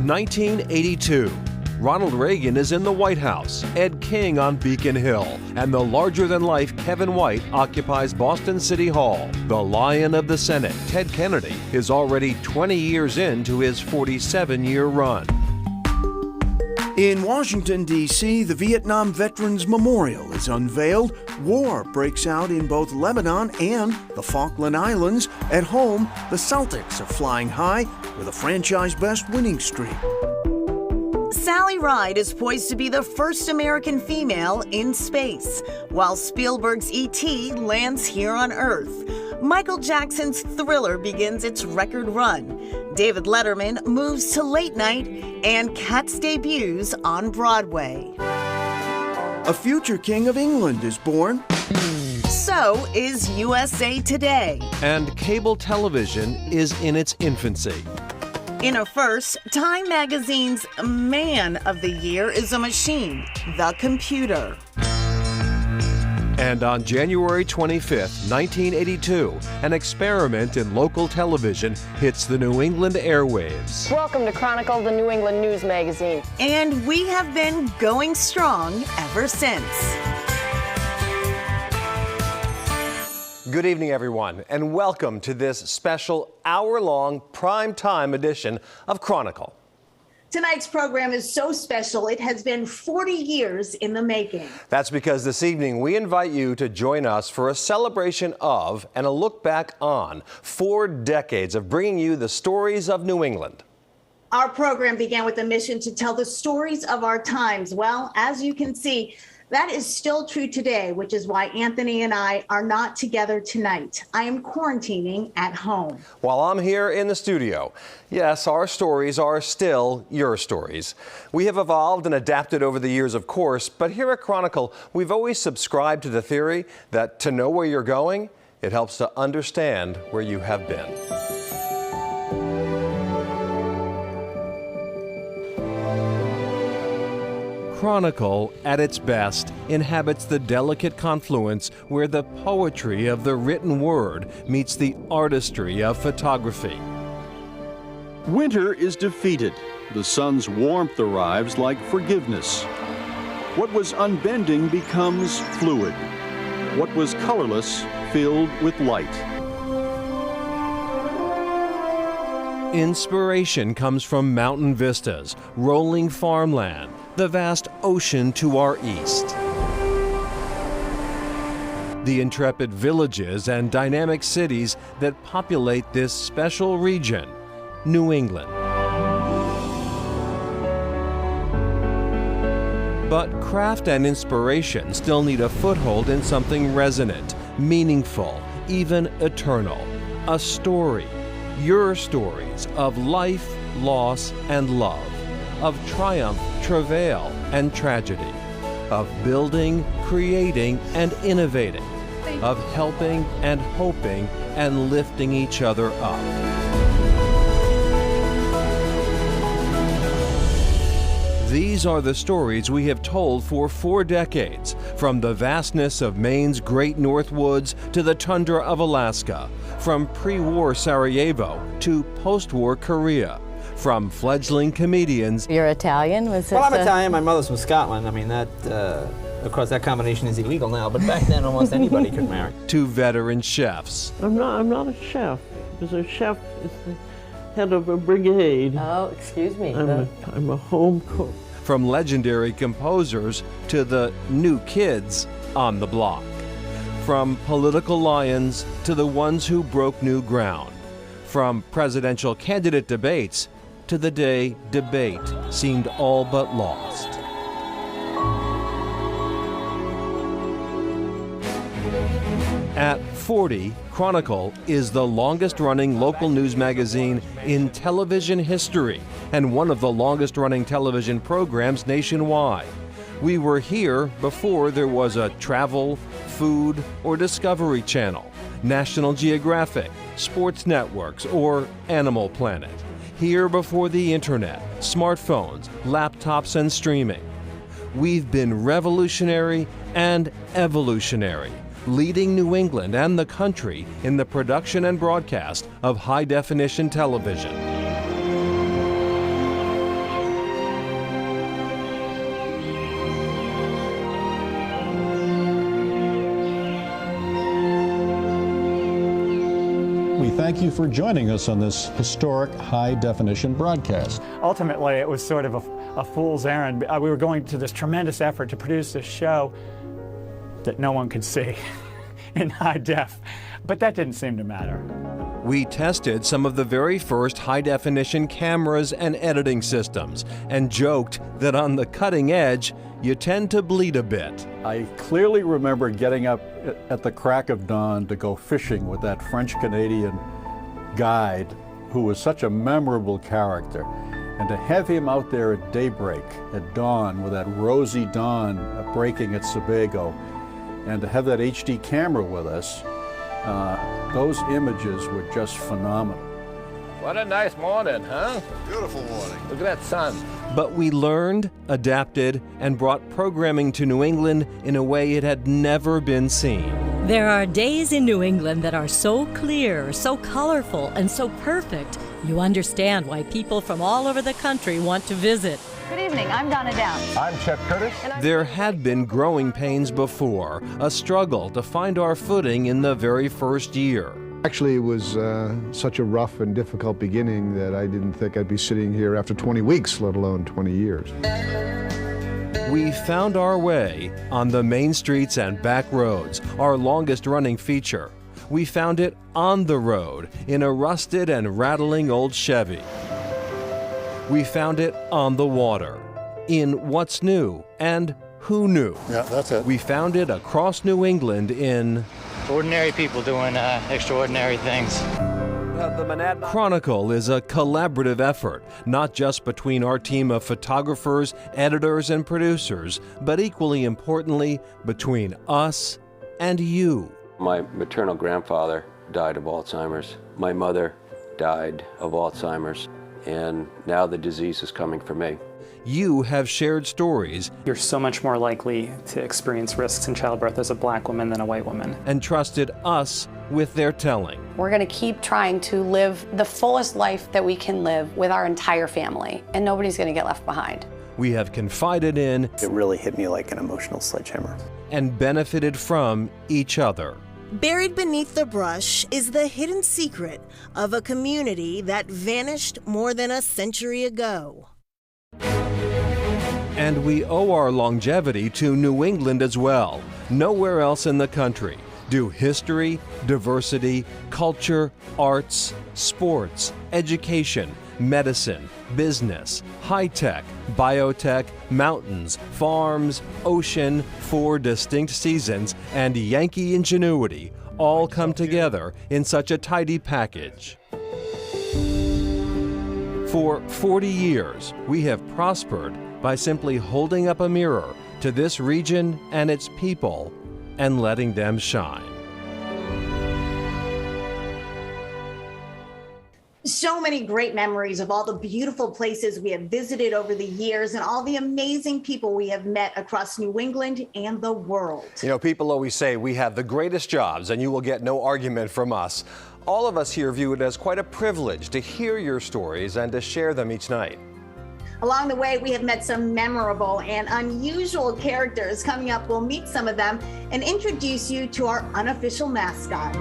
1982. Ronald Reagan is in the White House, Ed King on Beacon Hill, and the larger-than-life Kevin White occupies Boston City Hall. The Lion of the Senate, Ted Kennedy, is already 20 years into his 47-year run. In Washington, D.C., the Vietnam Veterans Memorial is unveiled. War breaks out in both Lebanon and the Falkland Islands. At home, the Celtics are flying high with a franchise-best winning streak. Sally Ride is poised to be the first American female in space, while Spielberg's E.T. lands here on Earth. Michael Jackson's Thriller begins its record run. David Letterman moves to late night, and Cats debuts on Broadway. A future King of England is born. So is USA Today. And cable television is in its infancy. In a first, Time Magazine's Man of the Year is a machine, the computer. And on January 25th, 1982, an experiment in local television hits the New England airwaves. Welcome to Chronicle, the New England News Magazine. And we have been going strong ever since. Good evening, everyone, and welcome to this special hour-long prime-time edition of Chronicle. Tonight's program is so special, it has been 40 years in the making. That's because this evening we invite you to join us for a celebration of and a look back on 4 decades of bringing you the stories of New England. Our program began with a mission to tell the stories of our times. Well, as you can see, that is still true today, which is why Anthony and I are not together tonight. I am quarantining at home. While I'm here in the studio. Yes, our stories are still your stories. We have evolved and adapted over the years, of course, but here at Chronicle, we've always subscribed to the theory that to know where you're going, it helps to understand where you have been. Chronicle, at its best, inhabits the delicate confluence where the poetry of the written word meets the artistry of photography. Winter is defeated. The sun's warmth arrives like forgiveness. What was unbending becomes fluid. What was colorless, filled with light. Inspiration comes from mountain vistas, rolling farmland, the vast ocean to our east. The intrepid villages and dynamic cities that populate this special region, New England. But craft and inspiration still need a foothold in something resonant, meaningful, even eternal. A story. Your stories of life, loss, and love, of triumph, travail, and tragedy, of building, creating, and innovating, of helping and hoping and lifting each other up. These are the stories we have told for 4 decades, from the vastness of Maine's great north woods to the tundra of Alaska, from pre-war Sarajevo to post-war Korea, from fledgling comedians. You're Italian? Well, I'm Italian. My mother's from Scotland. I mean, that, of course, that combination is illegal now, but back then almost anybody could marry. To veteran chefs. I'm not a chef, because a chef is the head of a brigade. Oh, excuse me. I'm a home cook. From legendary composers to the new kids on the block. From political lions to the ones who broke new ground. From presidential candidate debates to the day debate seemed all but lost. At 40, Chronicle is the longest-running local news magazine in television history and one of the longest-running television programs nationwide. We were here before there was a travel, food, or Discovery Channel, National Geographic, Sports Networks, or Animal Planet. Here before the internet, smartphones, laptops, and streaming. We've been revolutionary and evolutionary, leading New England and the country in the production and broadcast of high-definition television. thank you for joining us on this historic high-definition broadcast. Ultimately, it was sort of a fool's errand. We were going to this tremendous effort to produce this show that no one could see in high def, but that didn't seem to matter. We tested some of the very first high-definition cameras and editing systems and joked that on the cutting edge, you tend to bleed a bit. I clearly remember getting up at the crack of dawn to go fishing with that French-Canadian guide who was such a memorable character. And to have him out there at daybreak, at dawn, with that rosy dawn breaking at Sebago, and to have that HD camera with us, those images were just phenomenal. What a nice morning, huh? Beautiful morning. Look at that sun. But we learned, adapted, and brought programming to New England in a way it had never been seen. There are days in New England that are so clear, so colorful, and so perfect, you understand why people from all over the country want to visit. Good evening, I'm Donna Downs. I'm Chet Curtis. There had been growing pains before, a struggle to find our footing in the very first year. Actually, it was such a rough and difficult beginning that I didn't think I'd be sitting here after 20 weeks, let alone 20 years. We found our way on the main streets and back roads, our longest-running feature. We found it on the road in a rusted and rattling old Chevy. We found it on the water, in What's New and Who Knew. Yeah, that's it. We found it across New England in ordinary people doing extraordinary things. Chronicle is a collaborative effort, not just between our team of photographers, editors, and producers, but equally importantly, between us and you. My maternal grandfather died of Alzheimer's. My mother died of Alzheimer's. And now the disease is coming for me. You have shared stories. You're so much more likely to experience risks in childbirth as a black woman than a white woman. And trusted us with their telling. We're going to keep trying to live the fullest life that we can live with our entire family, and nobody's going to get left behind. We have confided in. It really hit me like an emotional sledgehammer. And benefited from each other. Buried beneath the brush is the hidden secret of a community that vanished more than a century ago. And we owe our longevity to New England as well. Nowhere else in the country do history, diversity, culture, arts, sports, education, medicine, business, high-tech, biotech, mountains, farms, ocean, 4 distinct seasons, and Yankee ingenuity all come together in such a tidy package. For 40 years, we have prospered by simply holding up a mirror to this region and its people and letting them shine. So many great memories of all the beautiful places we have visited over the years and all the amazing people we have met across New England and the world. You know, people always say we have the greatest jobs and you will get no argument from us. All of us here view it as quite a privilege to hear your stories and to share them each night. Along the way, we have met some memorable and unusual characters. Coming up, we'll meet some of them and introduce you to our unofficial mascot.